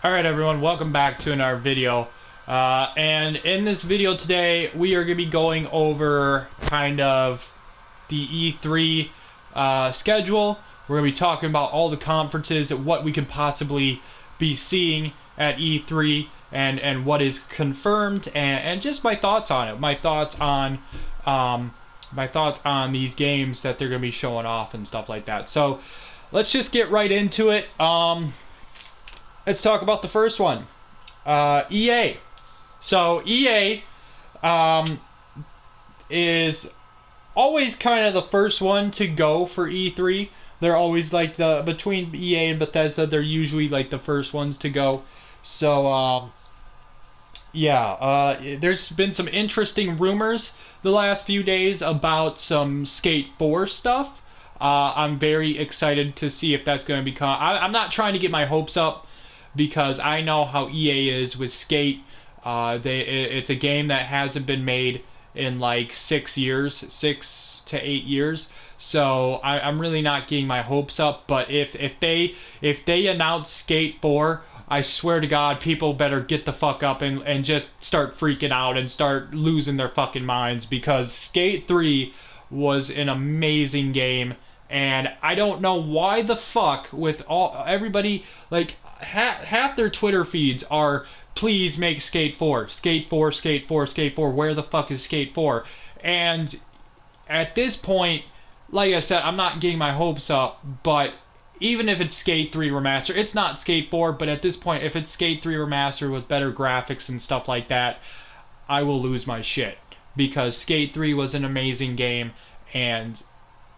Alright everyone, welcome back to another video. And in this video today, we are going to be going over kind of the E3 schedule. We're going to be talking about all the conferences, what we could possibly be seeing at E3, and what is confirmed, and just my thoughts on it. My thoughts on these games that they're going to be showing off and stuff like that. So let's just get right into it. Let's talk about the first one, EA. So EA is always kind of the first one to go for E3. They're always like between EA and Bethesda, they're usually like the first ones to go. So there's been some interesting rumors the last few days about some Skate 4 stuff. I'm very excited to see if that's going to become. I'm not trying to get my hopes up, because I know how EA is with Skate. It's a game that hasn't been made in like 6 years, 6 to 8 years. So I'm really not getting my hopes up. But if they announce Skate 4, I swear to God, people better get the fuck up and just start freaking out and start losing their fucking minds, because Skate 3 was an amazing game. And I don't know why the fuck, with everybody, like half their Twitter feeds are, please make Skate 4, Skate 4, Skate 4, Skate 4. Where the fuck is Skate 4? And at this point, like I said, I'm not getting my hopes up, but even if it's Skate 3 Remaster, it's not Skate 4, but at this point, if it's Skate 3 Remaster with better graphics and stuff like that, I will lose my shit. Because Skate 3 was an amazing game, and,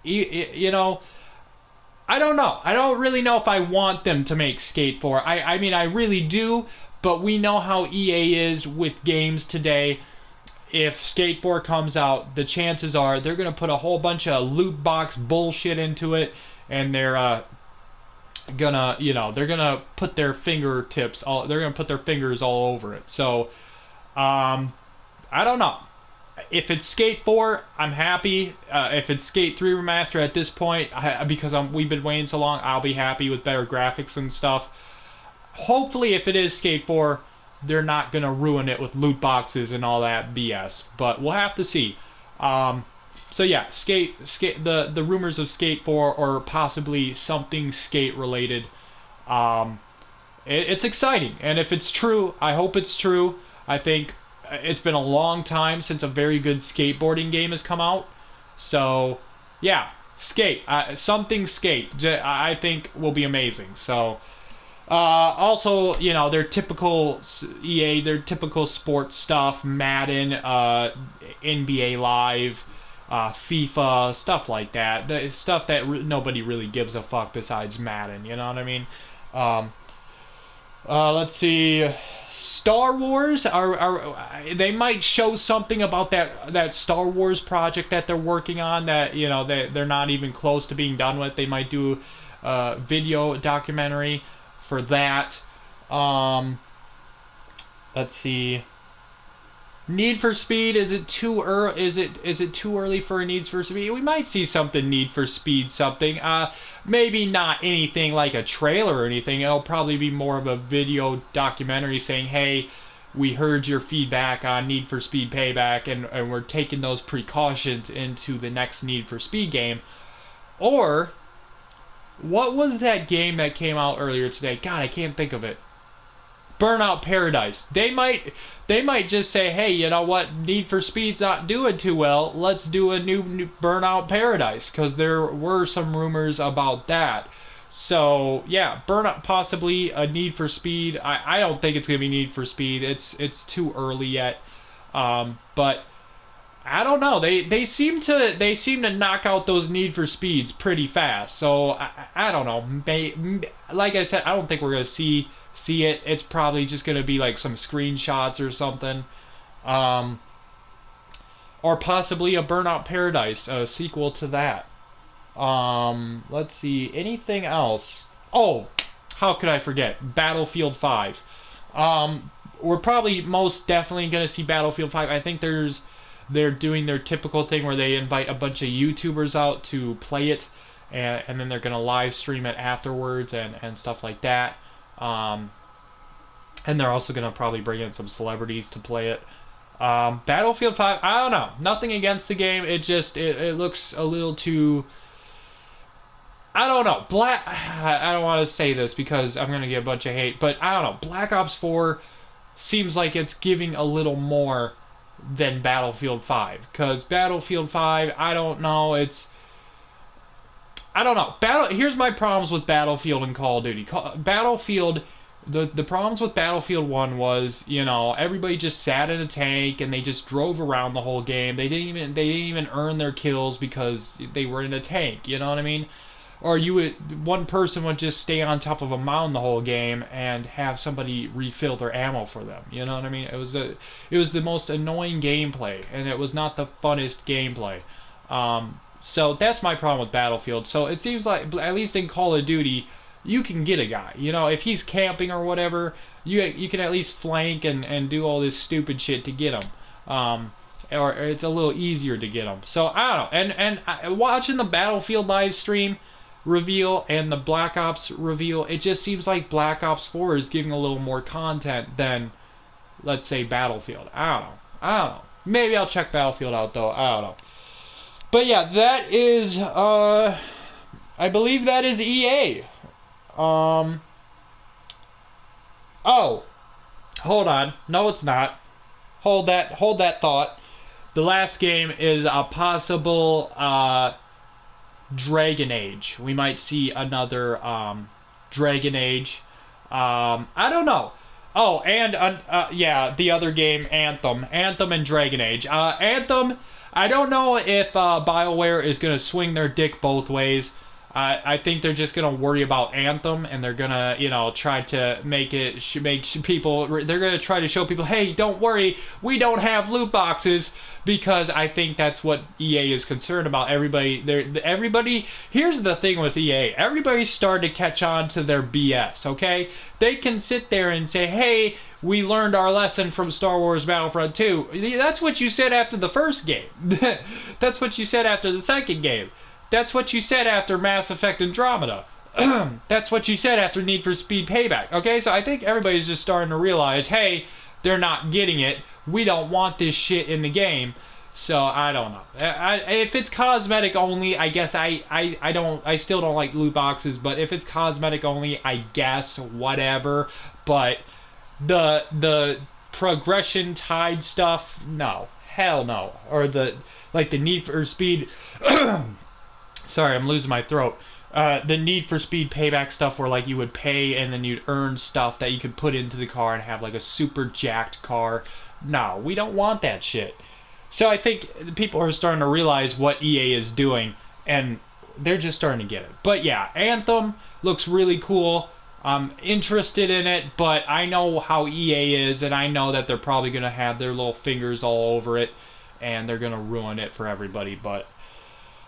you know, I don't know. I don't really know if I want them to make Skate 4. I mean, I really do, but we know how EA is with games today. If Skate 4 comes out, the chances are they're going to put a whole bunch of loot box bullshit into it, and they're they're gonna put their fingertips they're gonna put their fingers all over it. So I don't know. If it's Skate 4, I'm happy. If it's Skate 3 Remaster at this point, because we've been waiting so long, I'll be happy with better graphics and stuff. Hopefully, if it is Skate 4, they're not going to ruin it with loot boxes and all that BS. But we'll have to see. So yeah, the rumors of Skate 4, or possibly something Skate related. It's exciting, and if it's true, I hope it's true. I think it's been a long time since a very good skateboarding game has come out. So yeah, Skate, something Skate, I think will be amazing. So also, you know, their typical EA, their typical sports stuff, Madden, NBA Live, FIFA, stuff like that. The stuff that nobody really gives a fuck besides Madden. You know what I mean? Let's see. Star Wars they might show something about that Star Wars project that they're working on, that, you know, they're not even close to being done with. They might do a video documentary for that. Let's see. Need for Speed, is it too early? Is it too early for a Need for Speed? We might see something Need for Speed something. Maybe not anything like a trailer or anything. It'll probably be more of a video documentary saying, "Hey, we heard your feedback on Need for Speed Payback, and we're taking those precautions into the next Need for Speed game." Or what was that game that came out earlier today? God, I can't think of it. Burnout Paradise. They might just say, "Hey, you know what? Need for Speed's not doing too well. Let's do a new Burnout Paradise," because there were some rumors about that. So yeah, Burnout, possibly a Need for Speed. I don't think it's gonna be Need for Speed. It's too early yet. But I don't know. They seem to knock out those Need for Speeds pretty fast. So I don't know. Like I said, I don't think we're gonna see it. It's probably just gonna be like some screenshots or something, or possibly a Burnout Paradise, a sequel to that. Let's see, anything else? Oh, how could I forget? Battlefield 5. We're probably most definitely gonna see Battlefield 5. I think they're doing their typical thing where they invite a bunch of YouTubers out to play it, and then they're gonna live stream it afterwards and stuff like that. And they're also going to probably bring in some celebrities to play it. Battlefield 5, I don't know. Nothing against the game. It looks a little too... I don't know. I don't want to say this because I'm going to get a bunch of hate, but I don't know. Black Ops 4 seems like it's giving a little more than Battlefield 5. Because Battlefield 5, I don't know. I don't know. Here's my problems with Battlefield and Call of Duty. Battlefield... The problems with Battlefield 1 was, you know, everybody just sat in a tank and they just drove around the whole game. They didn't even earn their kills because they were in a tank, you know what I mean? Or one person would just stay on top of a mountain the whole game and have somebody refill their ammo for them, you know what I mean? It was the most annoying gameplay, and it was not the funnest gameplay. So that's my problem with Battlefield. So it seems like, at least in Call of Duty, you can get a guy. You know, if he's camping or whatever, you can at least flank and do all this stupid shit to get him. Or it's a little easier to get him. So I don't know. And watching the Battlefield live stream reveal and the Black Ops reveal, it just seems like Black Ops 4 is giving a little more content than, let's say, Battlefield. I don't know. Maybe I'll check Battlefield out though. I don't know. But yeah, that is I believe that is EA. Oh, hold on. No, it's not. Hold that thought. The last game is a possible Dragon Age. We might see another Dragon Age. I don't know. Oh, and yeah, the other game, Anthem and Dragon Age. Anthem, I don't know if BioWare is gonna swing their dick both ways. I think they're just gonna worry about Anthem, and they're gonna, you know, try to make people. They're gonna try to show people, hey, don't worry, we don't have loot boxes, because I think that's what EA is concerned about. Everybody. Here's the thing with EA: everybody's starting to catch on to their BS. Okay, they can sit there and say, hey, we learned our lesson from Star Wars Battlefront 2. That's what you said after the first game. That's what you said after the second game. That's what you said after Mass Effect Andromeda. That's what you said after Need for Speed Payback. Okay, so I think everybody's just starting to realize, hey, they're not getting it. We don't want this shit in the game. So I don't know. If it's cosmetic only, I guess I still don't like loot boxes. But if it's cosmetic only, I guess whatever. But the progression tied stuff, no, hell no. Or the Need for Speed. Sorry, I'm losing my throat. The Need for Speed Payback stuff where like you would pay and then you'd earn stuff that you could put into the car and have like a super jacked car. No, we don't want that shit. So I think people are starting to realize what EA is doing, and they're just starting to get it. But yeah, Anthem looks really cool. I'm interested in it, but I know how EA is, and I know that they're probably going to have their little fingers all over it, and they're going to ruin it for everybody. But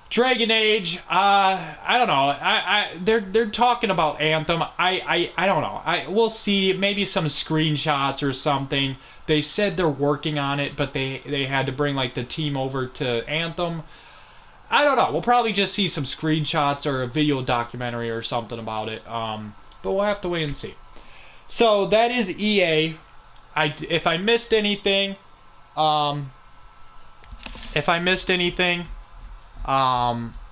Dragon Age, I don't know. They're talking about Anthem. I don't know. We'll see. Maybe some screenshots or something. They said they're working on it, but they had to bring like the team over to Anthem. I don't know. We'll probably just see some screenshots or a video documentary or something about it. But we'll have to wait and see. So that is EA. If I missed anything,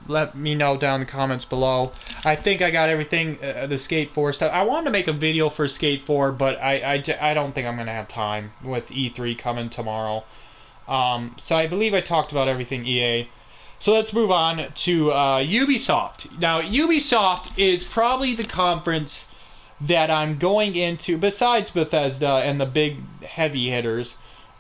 let me know down in the comments below. I think I got everything, the Skate 4 stuff. I wanted to make a video for Skate 4, but I don't think I'm going to have time with E3 coming tomorrow. So I believe I talked about everything EA. So let's move on to Ubisoft. Now, Ubisoft is probably the conference that I'm going into, besides Bethesda and the big heavy hitters.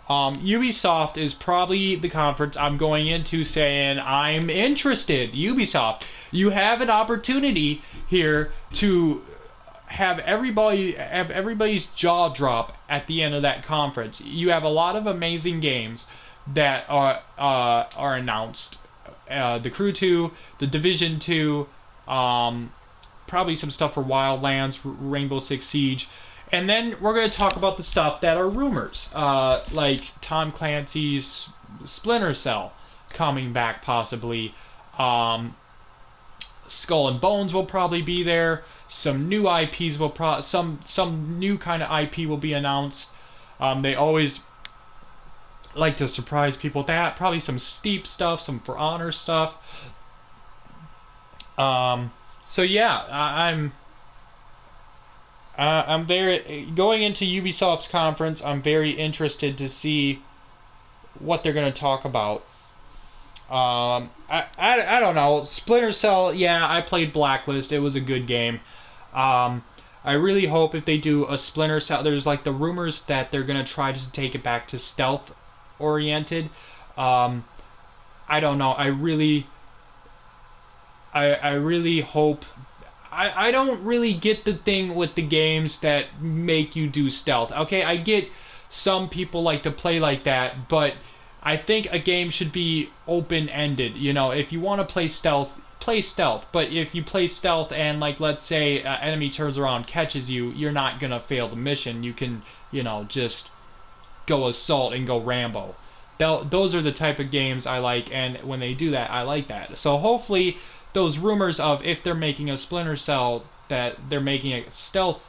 Ubisoft is probably the conference I'm going into saying, I'm interested. Ubisoft, you have an opportunity here to have everybody's jaw drop at the end of that conference. You have a lot of amazing games that are announced. The Crew 2, The Division 2, probably some stuff for Wildlands, Rainbow Six Siege. And then we're going to talk about the stuff that are rumors, like Tom Clancy's Splinter Cell coming back possibly, Skull and Bones will probably be there. Some new IPs will some new kind of IP will be announced. They always like to surprise people with that. Probably some Steep stuff, some For Honor stuff. So yeah, I'm very going into Ubisoft's conference. I'm very interested to see what they're going to talk about. I don't know. Splinter Cell, yeah, I played Blacklist. It was a good game. I really hope if they do a Splinter Cell, there's like the rumors that they're gonna try to take it back to stealth oriented. I don't know. I really hope. I don't really get the thing with the games that make you do stealth. Okay, I get some people like to play like that, but I think a game should be open-ended. You know, if you want to play stealth. But if you play stealth and, like, let's say an enemy turns around, catches you, you're not gonna fail the mission. You can, you know, just go assault and go Rambo. Those are the type of games I like, and when they do that, I like that. So hopefully those rumors of if they're making a Splinter Cell that they're making it stealth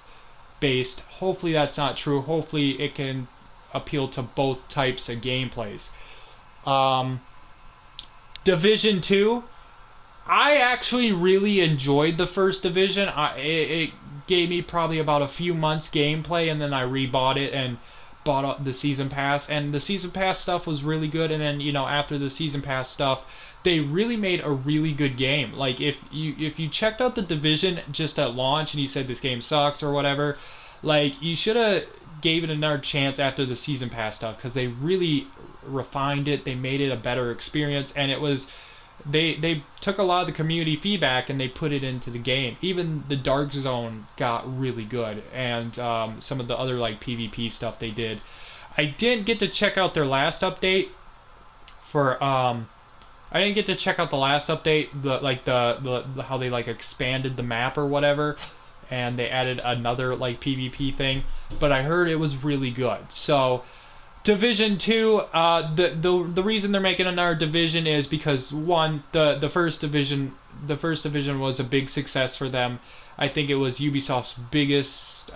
based, hopefully that's not true. Hopefully it can appeal to both types of gameplays. Division 2, I actually really enjoyed the first Division. It gave me probably about a few months gameplay, and then I rebought it and bought up the season pass, and the season pass stuff was really good. And then, you know, after the season pass stuff, they really made a really good game. Like, if you checked out the Division just at launch and you said this game sucks or whatever, like, you should have gave it another chance after the season pass stuff, because they really refined it. They made it a better experience, and it was they took a lot of the community feedback and they put it into the game. Even the Dark Zone got really good, and some of the other like PvP stuff they did. I didn't get to check out their last update for I didn't get to check out the last update, the how they like expanded the map or whatever, and they added another like PvP thing, but I heard it was really good. So Division 2, the reason they're making another division is because, one, the first division was a big success for them. I think it was Ubisoft's biggest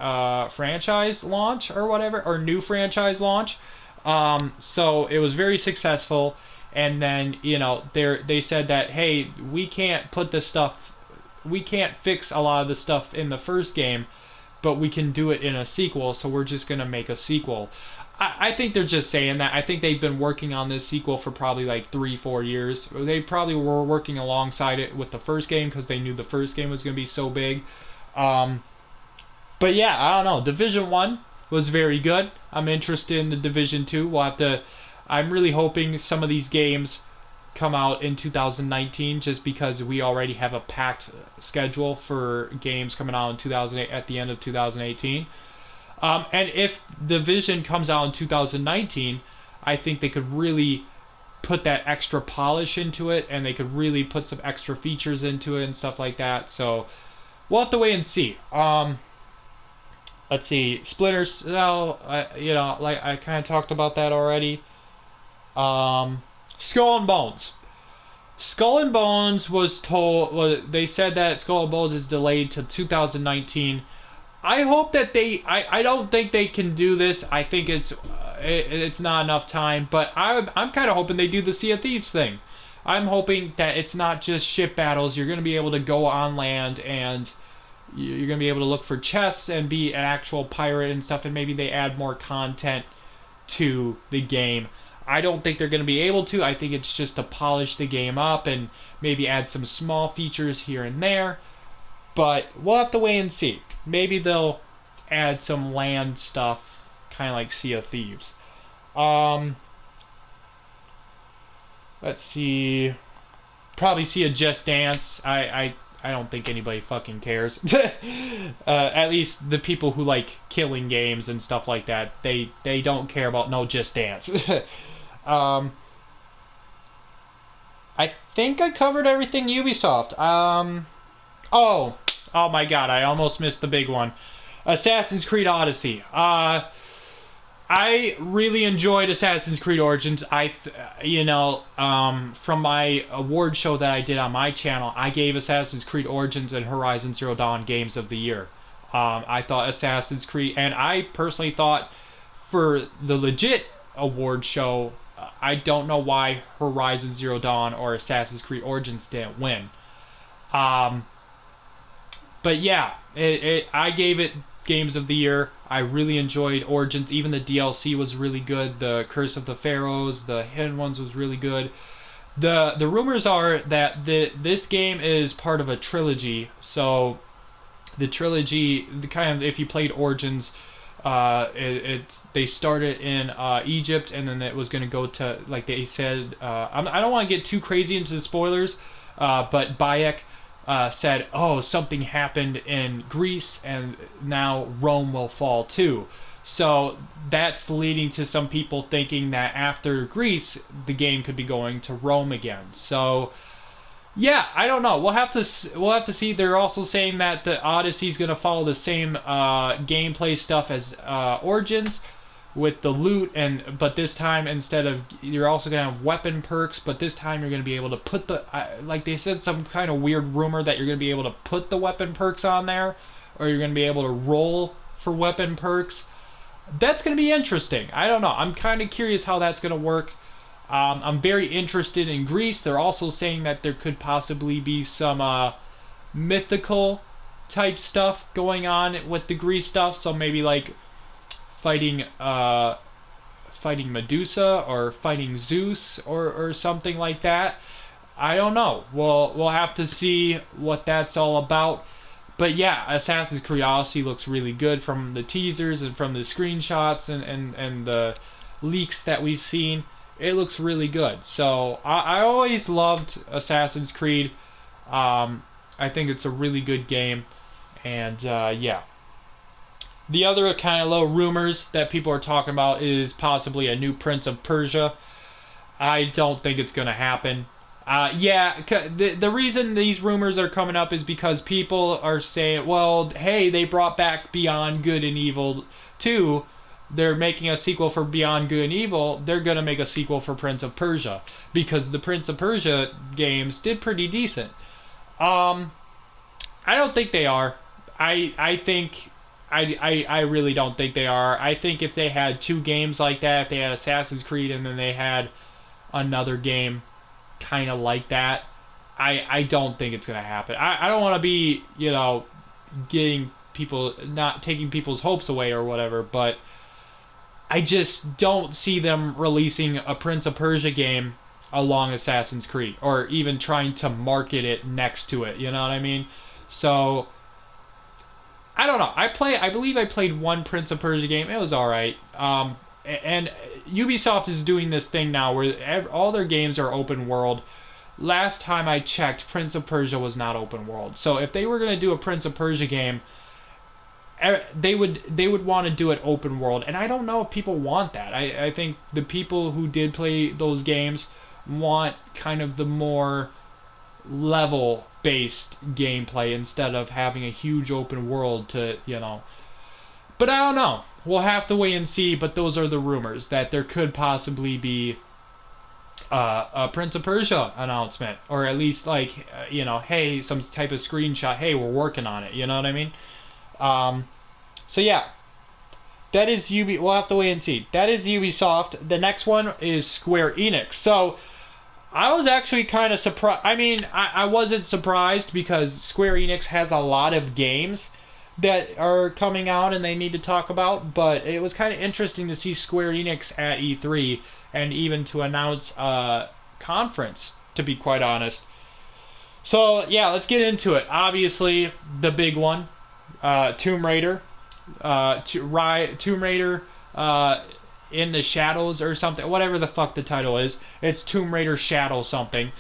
franchise launch or whatever, or new franchise launch. So it was very successful. And then, you know, they said that, hey, we can't fix a lot of the stuff in the first game, but we can do it in a sequel, so we're just gonna make a sequel. I think they're just saying that. I think they've been working on this sequel for probably like 3-4 years. They probably were working alongside it with the first game because they knew the first game was going to be so big. But yeah, I don't know. Division 1 was very good. I'm interested in the Division 2. I'm really hoping some of these games come out in 2019, just because we already have a packed schedule for games coming out in 2008 at the end of 2018. And if Division comes out in 2019, I think they could really put that extra polish into it, and they could really put some extra features into it and stuff like that. So we'll have to wait and see. Let's see, Splinter Cell. You know, like I kind of talked about that already. Skull and Bones. Skull and Bones was told. They said that Skull and Bones is delayed to 2019. I hope that I don't think they can do this. I think it's not enough time, but I'm kind of hoping they do the Sea of Thieves thing. I'm hoping that it's not just ship battles. You're going to be able to go on land, and you're going to be able to look for chests and be an actual pirate and stuff, and maybe they add more content to the game. I don't think they're going to be able to. I think it's just to polish the game up and maybe add some small features here and there. But we'll have to wait and see. Maybe they'll add some land stuff, kind of like Sea of Thieves. Let's see. Probably see a Just Dance. I don't think anybody fucking cares. At least the people who like killing games and stuff like that, they don't care about no Just Dance. I think I covered everything Ubisoft. Oh my god, I almost missed the big one. Assassin's Creed Odyssey. I really enjoyed Assassin's Creed Origins. From my award show that I did on my channel, I gave Assassin's Creed Origins and Horizon Zero Dawn Games of the Year. I thought Assassin's Creed, and I personally thought for the legit award show, I don't know why Horizon Zero Dawn or Assassin's Creed Origins didn't win. Um, but yeah, I gave it Games of the Year. I really enjoyed Origins. Even the DLC was really good. The Curse of the Pharaohs, the Hidden Ones was really good. The rumors are that this game is part of a trilogy. So the trilogy, the kind of if you played Origins, they started in Egypt, and then it was going to go to, like they said. I don't want to get too crazy into the spoilers, but Bayek said, "Oh, something happened in Greece, and now Rome will fall too." So that's leading to some people thinking that after Greece, the game could be going to Rome again. So yeah, I don't know. We'll have to see. They're also saying that the Odyssey is going to follow the same gameplay stuff as Origins, with the loot, but this time instead of, you're also going to have weapon perks, but this time you're going to be able to put like they said, some kind of weird rumor that you're going to be able to put the weapon perks on there, or you're going to be able to roll for weapon perks. That's going to be interesting. I don't know. I'm kind of curious how that's going to work. I'm very interested in Greece. They're also saying that there could possibly be some mythical type stuff going on with the Greece stuff. So maybe like fighting fighting Medusa or fighting Zeus or something like that. I don't know. We'll have to see what that's all about. But yeah, Assassin's Creed Odyssey looks really good from the teasers and from the screenshots and the leaks that we've seen. It looks really good. So I always loved Assassin's Creed. I think it's a really good game. And yeah. The other kind of little rumors that people are talking about is possibly a new Prince of Persia. I don't think it's going to happen. Yeah, the reason these rumors are coming up is because people are saying, well, hey, they brought back Beyond Good and Evil 2. They're making a sequel for Beyond Good and Evil. They're going to make a sequel for Prince of Persia, because the Prince of Persia games did pretty decent. I don't think they are. I really don't think they are. I think if they had two games like that, if they had Assassin's Creed and then they had another game kind of like that, I don't think it's going to happen. I don't want to be, getting people, not taking people's hopes away or whatever, but I just don't see them releasing a Prince of Persia game along Assassin's Creed, or even trying to market it next to it, you know what I mean? So I don't know. I believe I played one Prince of Persia game. It was alright. And Ubisoft is doing this thing now where all their games are open world. Last time I checked, Prince of Persia was not open world. So if they were going to do a Prince of Persia game, they would want to do it open world. And I don't know if people want that. I think the people who did play those games want kind of the more level based gameplay instead of having a huge open world to, But I don't know. We'll have to wait and see, but those are the rumors that there could possibly be a Prince of Persia announcement, or at least hey, some type of screenshot, hey, we're working on it, you know what I mean? So yeah, that is we'll have to wait and see. That is Ubisoft. The next one is Square Enix. So I was actually kind of surprised. I mean, I wasn't surprised, because Square Enix has a lot of games that are coming out and they need to talk about, but it was kind of interesting to see Square Enix at E3 and even to announce a conference, to be quite honest. So yeah, let's get into it. Obviously, the big one, Tomb Raider. Tomb Raider in the Shadows or something, whatever the fuck the title is. It's Tomb Raider Shadow something.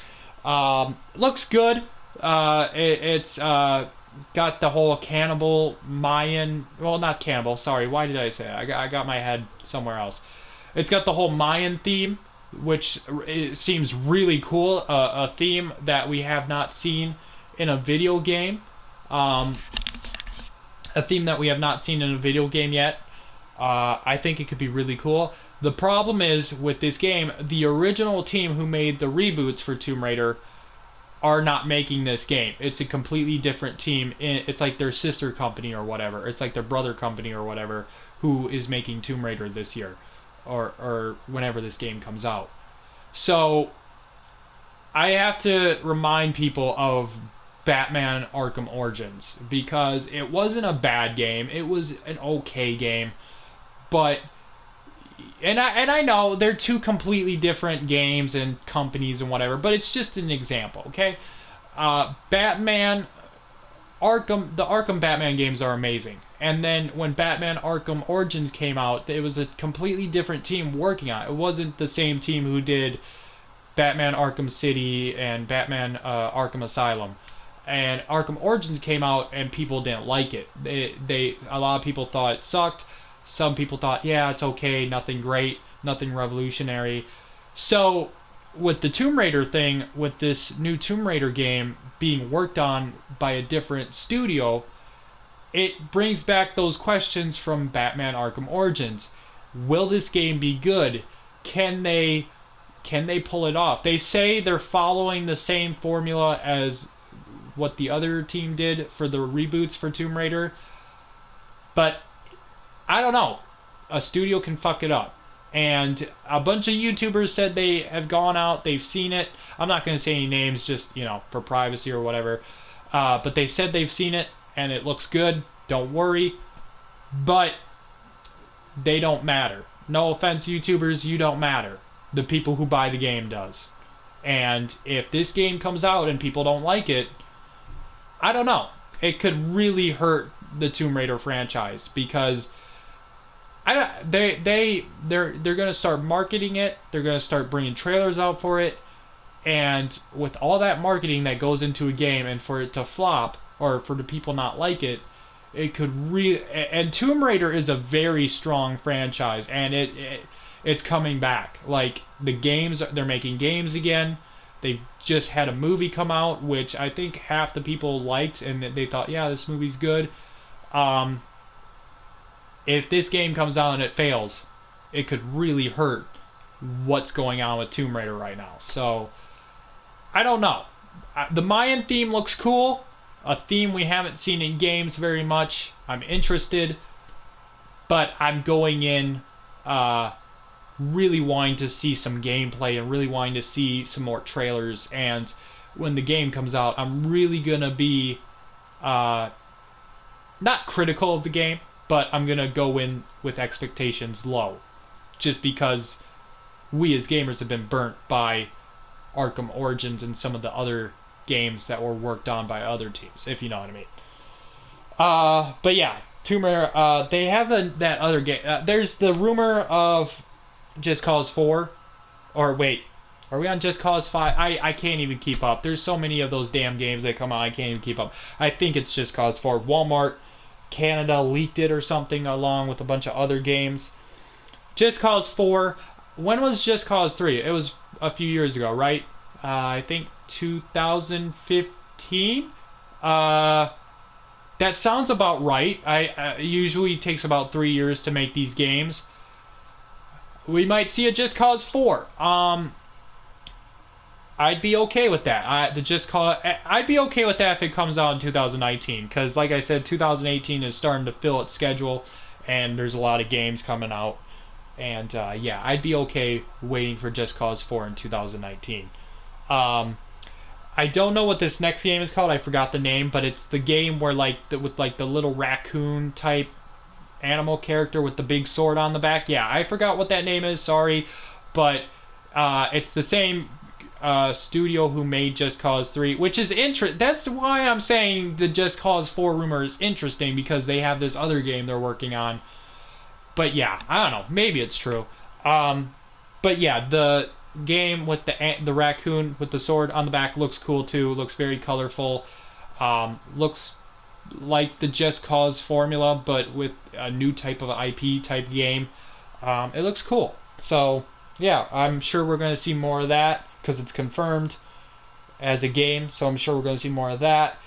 Looks good. It's got the whole cannibal Mayan, well, not cannibal, sorry, why did I say that? I got my head somewhere else. It's got the whole Mayan theme, which it seems really cool. A theme that we have not seen in a video game. A theme that we have not seen in a video game yet. I think it could be really cool. The problem is with this game, the original team who made the reboots for Tomb Raider are not making this game. It's a completely different team. It's like their sister company or whatever. It's like their brother company or whatever who is making Tomb Raider this year or whenever this game comes out. So I have to remind people of Batman Arkham Origins because it wasn't a bad game. It was an okay game, but I know they're two completely different games and companies and whatever, but it's just an example, okay? Batman Arkham, the Arkham Batman games are amazing. And then when Batman Arkham Origins came out, it was a completely different team working on it. It wasn't the same team who did Batman Arkham City and Batman Arkham Asylum. And Arkham Origins came out and people didn't like it. A lot of people thought it sucked. Some people thought, yeah, it's okay, nothing great, nothing revolutionary. So with the Tomb Raider thing, with this new Tomb Raider game being worked on by a different studio, it brings back those questions from Batman Arkham Origins. Will this game be good? Can they pull it off? They say they're following the same formula as what the other team did for the reboots for Tomb Raider, but I don't know. A studio can fuck it up. And a bunch of YouTubers said they have gone out, they've seen it. I'm not going to say any names, just, for privacy or whatever. But they said they've seen it, and it looks good. Don't worry. But they don't matter. No offense, YouTubers, you don't matter. The people who buy the game does. And if this game comes out and people don't like it, I don't know. It could really hurt the Tomb Raider franchise because they're gonna start marketing it. They're gonna start bringing trailers out for it, and with all that marketing that goes into a game, and for it to flop or for the people not like it, it could really. And Tomb Raider is a very strong franchise, and it's coming back. Like the games, they're making games again. They just had a movie come out, which I think half the people liked, and they thought, yeah, this movie's good. If this game comes out and it fails, it could really hurt what's going on with Tomb Raider right now. So, I don't know. The Mayan theme looks cool. A theme we haven't seen in games very much. I'm interested. But I'm going in really wanting to see some gameplay and really wanting to see some more trailers. And when the game comes out, I'm really going to be not critical of the game, but I'm going to go in with expectations low. Just because we as gamers have been burnt by Arkham Origins and some of the other games that were worked on by other teams, if you know what I mean. But yeah, Tomb Raider, they have that other game. There's the rumor of Just Cause 4. Or wait, are we on Just Cause 5? I can't even keep up. There's so many of those damn games that come out, I can't even keep up. I think it's Just Cause 4. Walmart Canada leaked it or something along with a bunch of other games. Just Cause 4. When was Just Cause 3? It was a few years ago, right? I think 2015? That sounds about right. I usually takes about 3 years to make these games. We might see a Just Cause 4. I'd be okay with that. I'd be okay with that if it comes out in 2019, because like I said, 2018 is starting to fill its schedule, and there's a lot of games coming out, and yeah, I'd be okay waiting for Just Cause 4 in 2019. I don't know what this next game is called. I forgot the name, but it's the game where with the little raccoon type animal character with the big sword on the back. Yeah, I forgot what that name is. Sorry, but it's the same studio who made Just Cause 3, which is that's why I'm saying the Just Cause 4 rumor is interesting, because they have this other game they're working on. But yeah, I don't know, maybe it's true. But yeah, the game with the raccoon with the sword on the back looks cool too. Looks very colorful. Looks like the Just Cause formula, but with a new type of IP type game. It looks cool. So yeah, I'm sure we're going to see more of that, because it's confirmed as a game, so I'm sure we're going to see more of that.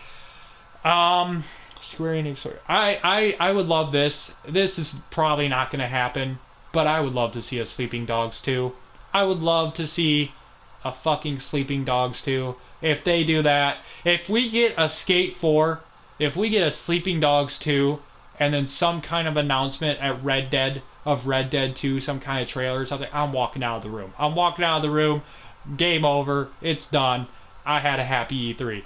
Square Enix. I would love this. This is probably not going to happen, but I would love to see a Sleeping Dogs 2. I would love to see a fucking Sleeping Dogs 2. If they do that, if we get a Skate 4, if we get a Sleeping Dogs 2, and then some kind of announcement at Red Dead of Red Dead 2, some kind of trailer or something, I'm walking out of the room. I'm walking out of the room. Game over. It's done. I had a happy E3.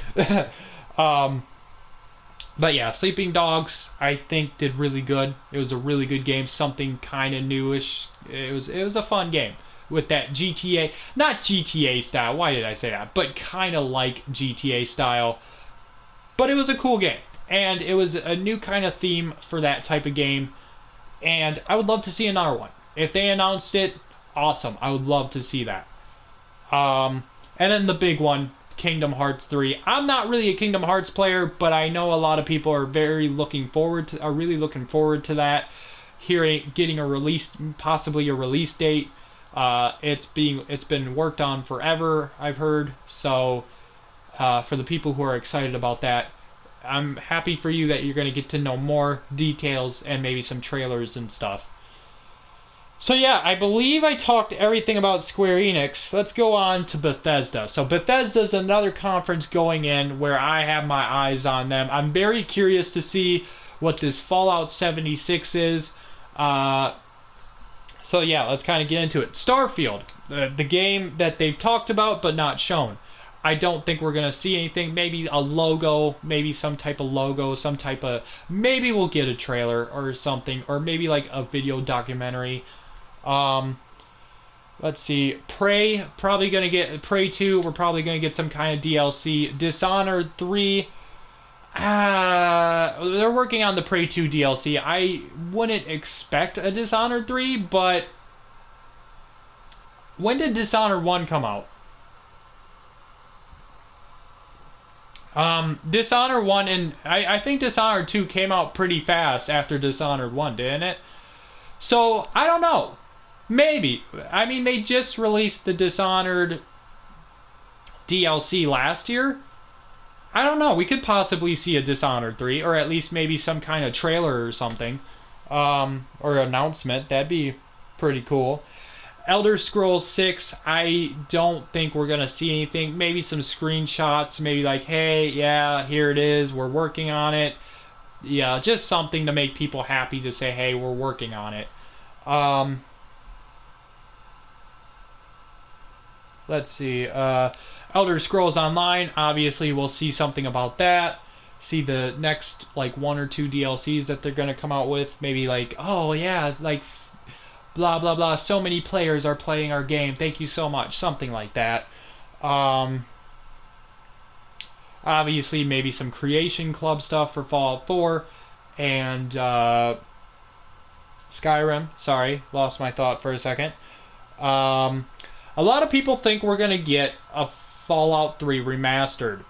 But yeah, Sleeping Dogs I think did really good. It was a really good game, something kind of newish. It was a fun game with that GTA, not GTA style. Why did I say that? But kind of like GTA style. But it was a cool game, and it was a new kind of theme for that type of game. And I would love to see another one. If they announced it, awesome. I would love to see that. And then the big one, Kingdom Hearts 3. I'm not really a Kingdom Hearts player, but I know a lot of people are really looking forward to that. Getting a release, possibly a release date. It's been worked on forever, I've heard. So for the people who are excited about that, I'm happy for you that you're going to get to know more details and maybe some trailers and stuff. So yeah, I believe I talked everything about Square Enix. Let's go on to Bethesda. So Bethesda's another conference going in where I have my eyes on them. I'm very curious to see what this Fallout 76 is. So yeah, let's kind of get into it. Starfield, the game that they've talked about but not shown. I don't think we're going to see anything. Maybe a logo, maybe some type of logo, maybe we'll get a trailer or something, or maybe like a video documentary. Let's see. Prey, probably gonna get Prey 2. We're probably gonna get some kind of DLC. Dishonored 3. They're working on the Prey 2 DLC. I wouldn't expect a Dishonored 3, but when did Dishonored 1 come out? Dishonored 1 and I think Dishonored 2 came out pretty fast after Dishonored 1, didn't it? So, I don't know. Maybe. I mean, they just released the Dishonored DLC last year. I don't know. We could possibly see a Dishonored 3, or at least maybe some kind of trailer or something. Or announcement. That'd be pretty cool. Elder Scrolls 6, I don't think we're going to see anything. Maybe some screenshots. Maybe like, hey, yeah, here it is. We're working on it. Yeah, just something to make people happy to say, hey, we're working on it. Let's see. Elder Scrolls Online, obviously we'll see something about that. See the next like 1 or 2 DLCs that they're gonna come out with. Maybe like, oh yeah, like blah blah blah. So many players are playing our game. Thank you so much. Something like that. Obviously maybe some Creation Club stuff for Fallout 4 and Skyrim. Sorry, lost my thought for a second. A lot of people think we're gonna get a Fallout 3 remastered.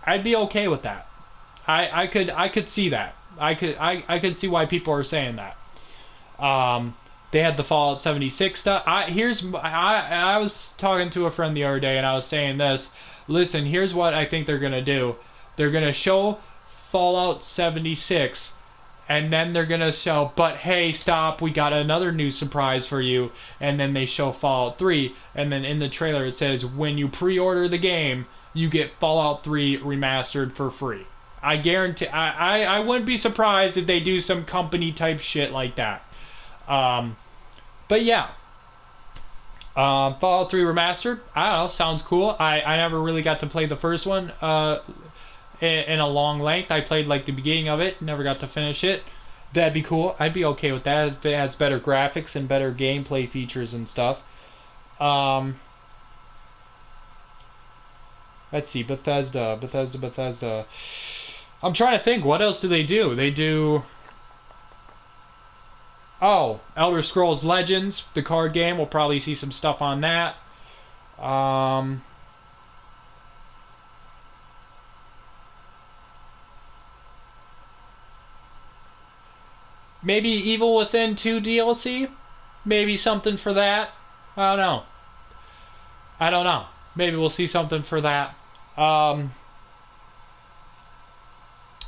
I'd be okay with that. I could see that. I could see why people are saying that. They had the Fallout 76 stuff. I was talking to a friend the other day and I was saying this. Listen, here's what I think they're gonna do. They're gonna show Fallout 76. And then they're going to show, but hey, stop, we got another new surprise for you. And then they show Fallout 3. And then in the trailer it says, when you pre-order the game, you get Fallout 3 remastered for free. I guarantee, I wouldn't be surprised if they do some company type shit like that. But yeah. Fallout 3 remastered, I don't know, sounds cool. I never really got to play the first one. In a long length. I played like the beginning of it, never got to finish it. That'd be cool. I'd be okay with that if it has better graphics and better gameplay features and stuff. Let's see, Bethesda. I'm trying to think, what else do? They do... Oh, Elder Scrolls Legends, the card game. We'll probably see some stuff on that. Maybe Evil Within 2 DLC? Maybe something for that? I don't know. Maybe we'll see something for that.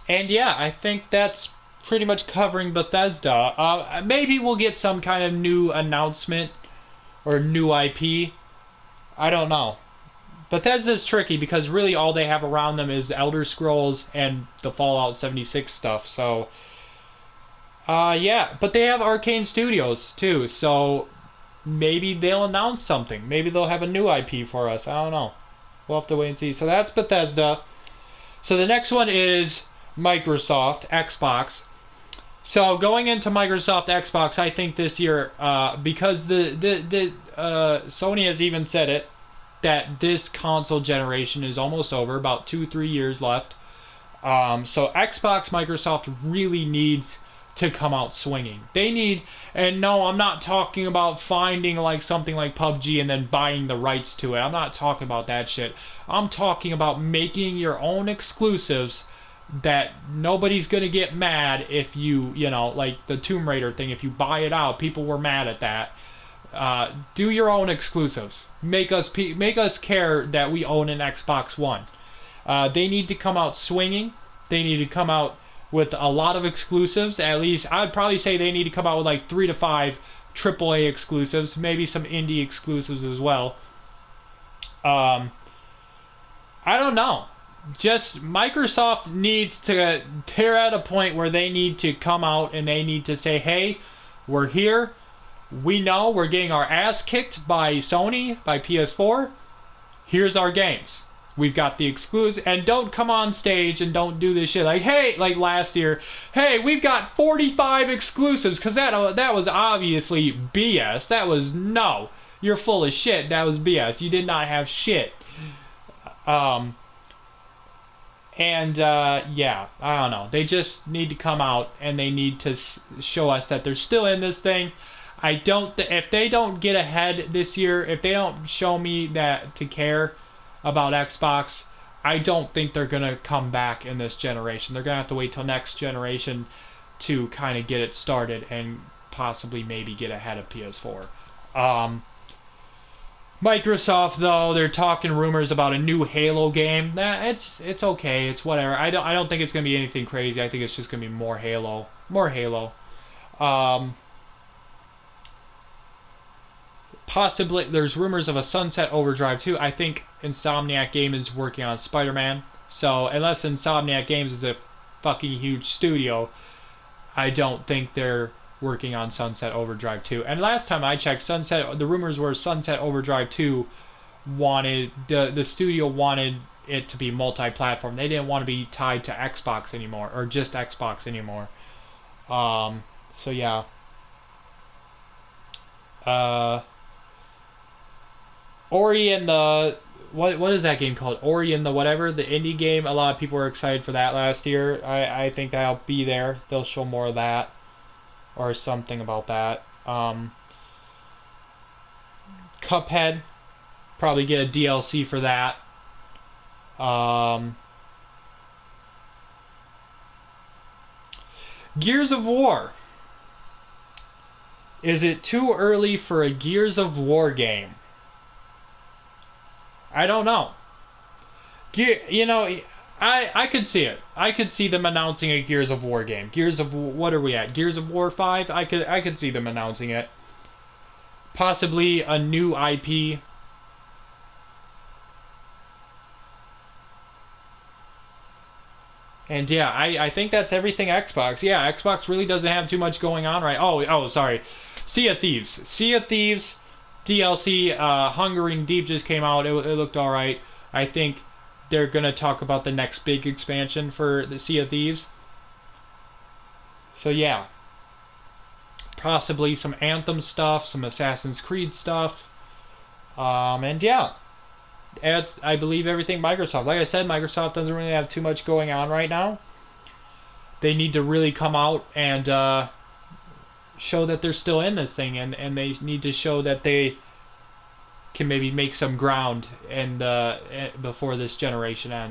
And yeah, I think that's pretty much covering Bethesda. Maybe we'll get some kind of new announcement or new IP. I don't know. Bethesda's tricky because really all they have around them is Elder Scrolls and the Fallout 76 stuff. So, yeah, but they have Arcane Studios too. So maybe they'll announce something. Maybe they'll have a new IP for us. I don't know. We'll have to wait and see. So that's Bethesda. So the next one is Microsoft Xbox. So going into Microsoft Xbox, I think this year, because the Sony has even said it, that this console generation is almost over, about 2-3 years left. So Xbox Microsoft really needs to come out swinging. They need, and no, I'm not talking about finding like something like PUBG and then buying the rights to it. I'm not talking about that shit. I'm talking about making your own exclusives that nobody's gonna get mad if you know, like the Tomb Raider thing. If you buy it out, people were mad at that. Do your own exclusives. Make us care that we own an Xbox One. They need to come out swinging. They need to come out with a lot of exclusives. At least I'd probably say they need to come out with like 3 to 5 AAA exclusives, maybe some indie exclusives as well. I don't know. Just Microsoft needs to, they're at a point where they need to come out and they need to say, hey, we're here. We know we're getting our ass kicked by Sony, by PS4. Here's our games. We've got the exclusive, and don't come on stage and don't do this shit like, hey, like last year, hey, we've got 45 exclusives, because that was obviously BS. That was, no, you're full of shit. That was BS. You did not have shit. Yeah, I don't know. They just need to come out and they need to show us that they're still in this thing. I don't. If they don't get ahead this year, if they don't show me that to care about Xbox, I don't think they're gonna come back in this generation. They're gonna have to wait till next generation to kind of get it started and possibly maybe get ahead of PS4. Microsoft, though, they're talking rumors about a new Halo game. It's okay. It's whatever. I don't think it's gonna be anything crazy. I think it's just gonna be more Halo. More Halo. Possibly, there's rumors of a Sunset Overdrive 2. I think Insomniac Games is working on Spider-Man. So unless Insomniac Games is a fucking huge studio, I don't think they're working on Sunset Overdrive 2. And last time I checked, the rumors were Sunset Overdrive 2 wanted, the studio wanted it to be multi-platform. They didn't want to be tied to Xbox anymore, or just Xbox anymore. So yeah. Ori and the, what is that game called? Ori and the whatever, the indie game. A lot of people were excited for that last year. I think that'll be there. They'll show more of that or something about that. Cuphead, probably get a DLC for that. Gears of War. Is it too early for a Gears of War game? I don't know. You know, I could see it. I could see them announcing a Gears of War game. Gears of, what are we at? Gears of War 5? I could see them announcing it. Possibly a new IP. And yeah, I think that's everything Xbox. Yeah, Xbox really doesn't have too much going on right. Oh, sorry. Sea of Thieves. Sea of Thieves DLC, Hungering Deep just came out. It looked alright. I think they're going to talk about the next big expansion for the Sea of Thieves. So yeah. Possibly some Anthem stuff, some Assassin's Creed stuff. And yeah. That's, I believe, everything Microsoft. Like I said, Microsoft doesn't really have too much going on right now. They need to really come out and show that they're still in this thing, and they need to show that they can maybe make some ground and before this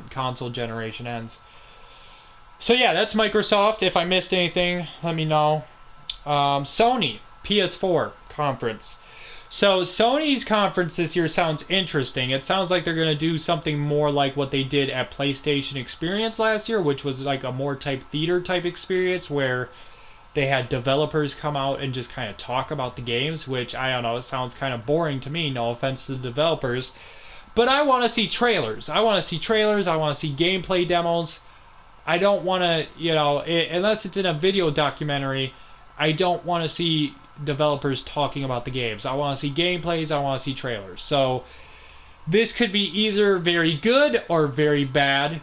console generation ends. So yeah, that's Microsoft. If I missed anything, let me know. Sony PS4 conference. So Sony's conference this year sounds interesting. It sounds like they're going to do something more like what they did at PlayStation Experience last year, which was like a more type theater type experience where they had developers come out and just kind of talk about the games, which I don't know, it sounds kind of boring to me, no offense to the developers. But I want to see trailers. I want to see trailers. I want to see gameplay demos. I don't want to, unless it's in a video documentary, I don't want to see developers talking about the games. I want to see gameplays. I want to see trailers. So this could be either very good or very bad.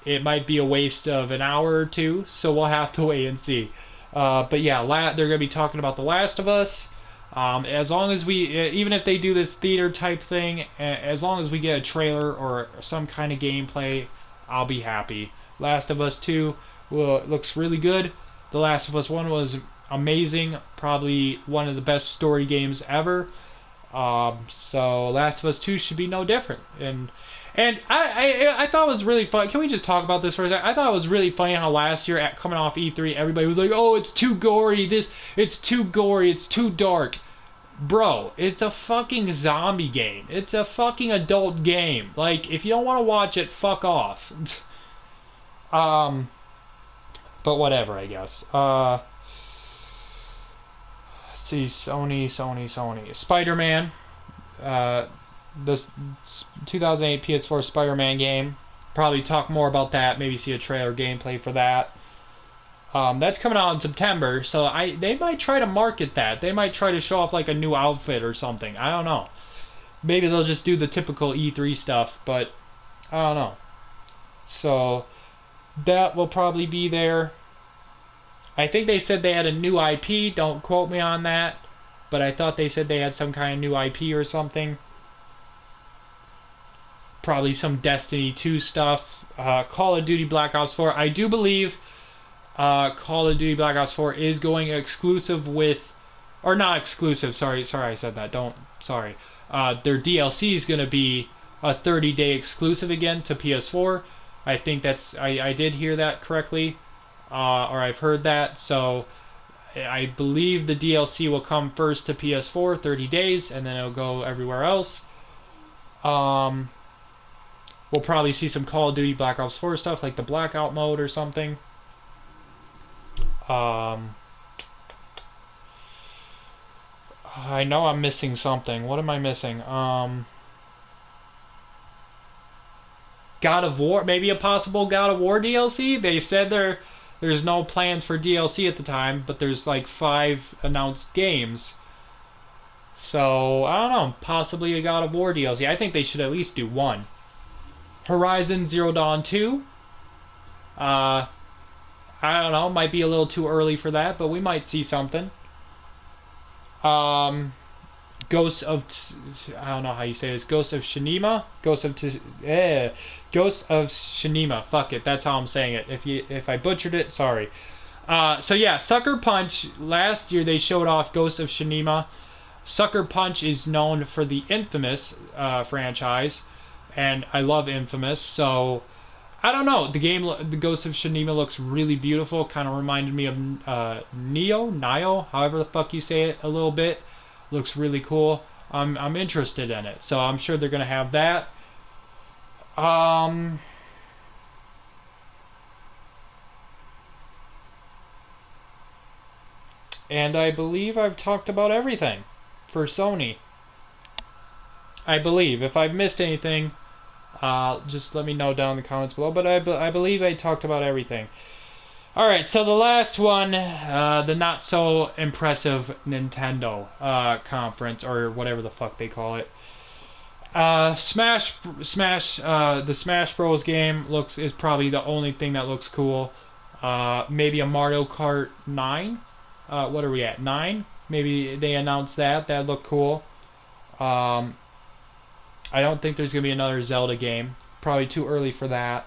It might be a waste of an hour or two, so we'll have to wait and see. But yeah, they're going to be talking about The Last of Us. As long as even if they do this theater type thing, as long as we get a trailer or some kind of gameplay, I'll be happy. Last of Us 2 looks really good. The Last of Us 1 was amazing, probably one of the best story games ever. So Last of Us 2 should be no different. And I thought it was really fun. Can we just talk about this for a second? I thought it was really funny how last year coming off E3, everybody was like, "Oh, it's too gory. It's too gory. It's too dark." Bro, it's a fucking zombie game. It's a fucking adult game. Like, if you don't want to watch it, fuck off. But whatever, I guess. Let's see, Sony. Spider-Man. This 2008 PS4 Spider-Man game. Probably talk more about that. Maybe see a trailer gameplay for that. That's coming out in September, so they might try to market that. They might try to show off like a new outfit or something. I don't know. Maybe they'll just do the typical E3 stuff, but I don't know. So that will probably be there. I think they said they had a new IP. Don't quote me on that, but I thought they said they had some kind of new IP or something. Probably some Destiny 2 stuff. Call of Duty Black Ops 4. I do believe Call of Duty Black Ops 4 is going exclusive with, or not exclusive. Sorry, I said that. Sorry. Their DLC is going to be a 30-day exclusive again to PS4. I think I did hear that correctly, or I've heard that. So I believe the DLC will come first to PS4, 30 days, and then it'll go everywhere else. We'll probably see some Call of Duty Black Ops 4 stuff, like the Blackout mode or something. I know I'm missing something. What am I missing? God of War, maybe a possible God of War DLC. They said there's no plans for DLC at the time, but there's like 5 announced games. So I don't know, possibly a God of War DLC. I think they should at least do one. Horizon Zero Dawn 2. I don't know, might be a little too early for that, but we might see something. Ghost of, I don't know how you say this, Ghost of Tsushima? Ghost of Tsushima, fuck it, that's how I'm saying it. If I butchered it, sorry. So yeah, Sucker Punch, last year they showed off Ghost of Tsushima. Sucker Punch is known for the Infamous franchise, and I love Infamous, so I don't know. The game, the Ghost of Tsushima, looks really beautiful. Kind of reminded me of Nioh, however the fuck you say it, a little bit. Looks really cool. I'm interested in it, so I'm sure they're gonna have that. And I believe I've talked about everything for Sony. I believe. If I've missed anything, just let me know down in the comments below. But I believe I talked about everything. Alright, so the last one, the not so impressive Nintendo conference, or whatever the fuck they call it. The Smash Bros. Game is probably the only thing that looks cool. Maybe a Mario Kart 9. What are we at? 9? Maybe they announced that. That'd look cool. I don't think there's gonna be another Zelda game. Probably too early for that.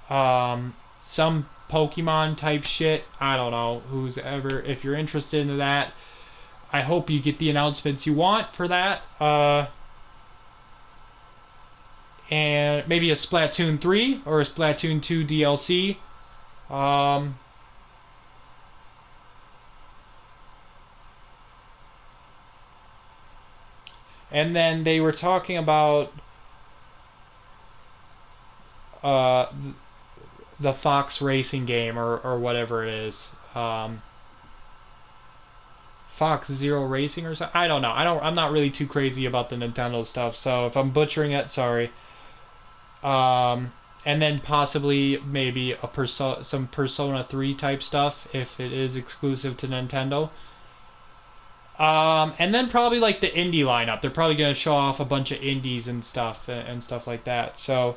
Some Pokemon type shit. I don't know. If you're interested in that, I hope you get the announcements you want for that. And maybe a Splatoon 3 or a Splatoon 2 DLC. And then they were talking about uh, the Fox Racing game or whatever it is. Fox Zero Racing or something. I don't know. I'm not really too crazy about the Nintendo stuff. So if I'm butchering it, sorry. And then possibly maybe some Persona 3 type stuff if it is exclusive to Nintendo. And then probably like the indie lineup. They're probably gonna show off a bunch of indies and stuff like that. So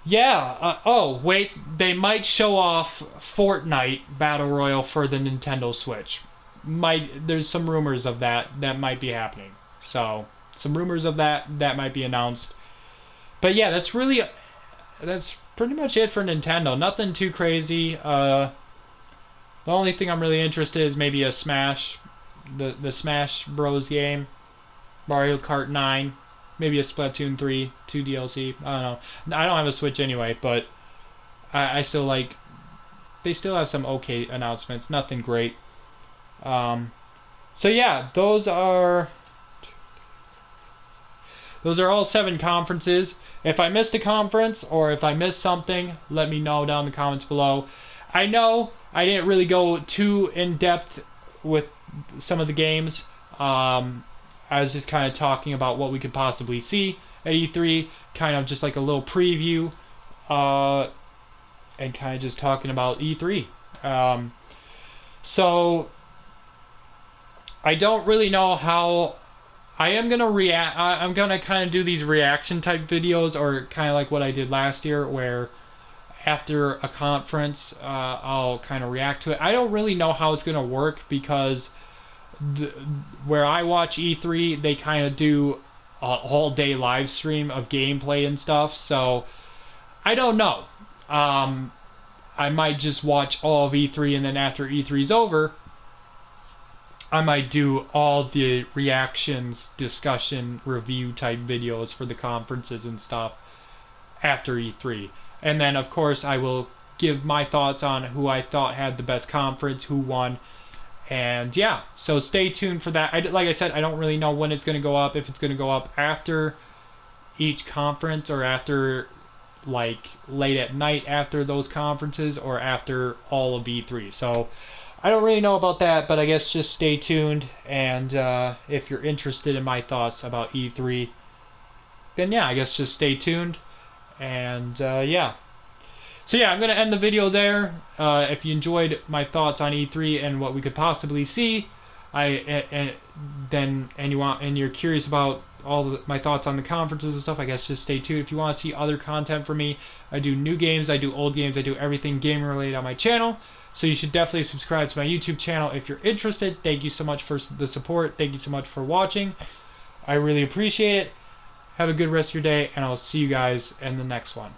yeah. Oh wait, they might show off Fortnite Battle Royale for the Nintendo Switch. There's some rumors of that might be happening. So some rumors of that might be announced. But yeah, that's pretty much it for Nintendo. Nothing too crazy. The only thing I'm really interested in is maybe a Smash, the Smash Bros game, Mario Kart 9, maybe a Splatoon 3, 2 DLC. I don't know. I don't have a Switch anyway, but I still like. They still have some okay announcements. Nothing great. So yeah, those are all 7 conferences. If I missed a conference or if I missed something, let me know down in the comments below. I know I didn't really go too in depth with some of the games. I was just kind of talking about what we could possibly see at E3, kind of just like a little preview, and kind of just talking about E3. So I don't really know how. I am gonna react. I'm gonna kind of do these reaction type videos, or kind of like what I did last year, where after a conference, I'll kind of react to it. I don't really know how it's gonna work because where I watch E3, they kind of do a all day live stream of gameplay and stuff. So I don't know. I might just watch all of E3, and then after E3's over, I might do all the reactions, discussion, review type videos for the conferences and stuff after E3. And then, of course, I will give my thoughts on who I thought had the best conference, who won. And yeah, so stay tuned for that. Like I said, I don't really know when it's going to go up, if it's going to go up after each conference or after like late at night after those conferences or after all of E3. So I don't really know about that, but I guess just stay tuned, and if you're interested in my thoughts about E3, then yeah, I guess just stay tuned, and yeah. So yeah, I'm going to end the video there. If you enjoyed my thoughts on E3 and what we could possibly see, and you're curious about my thoughts on the conferences and stuff, I guess just stay tuned. If you want to see other content from me, I do new games, I do old games, I do everything gaming related on my channel. So you should definitely subscribe to my YouTube channel if you're interested. Thank you so much for the support. Thank you so much for watching. I really appreciate it. Have a good rest of your day, and I'll see you guys in the next one.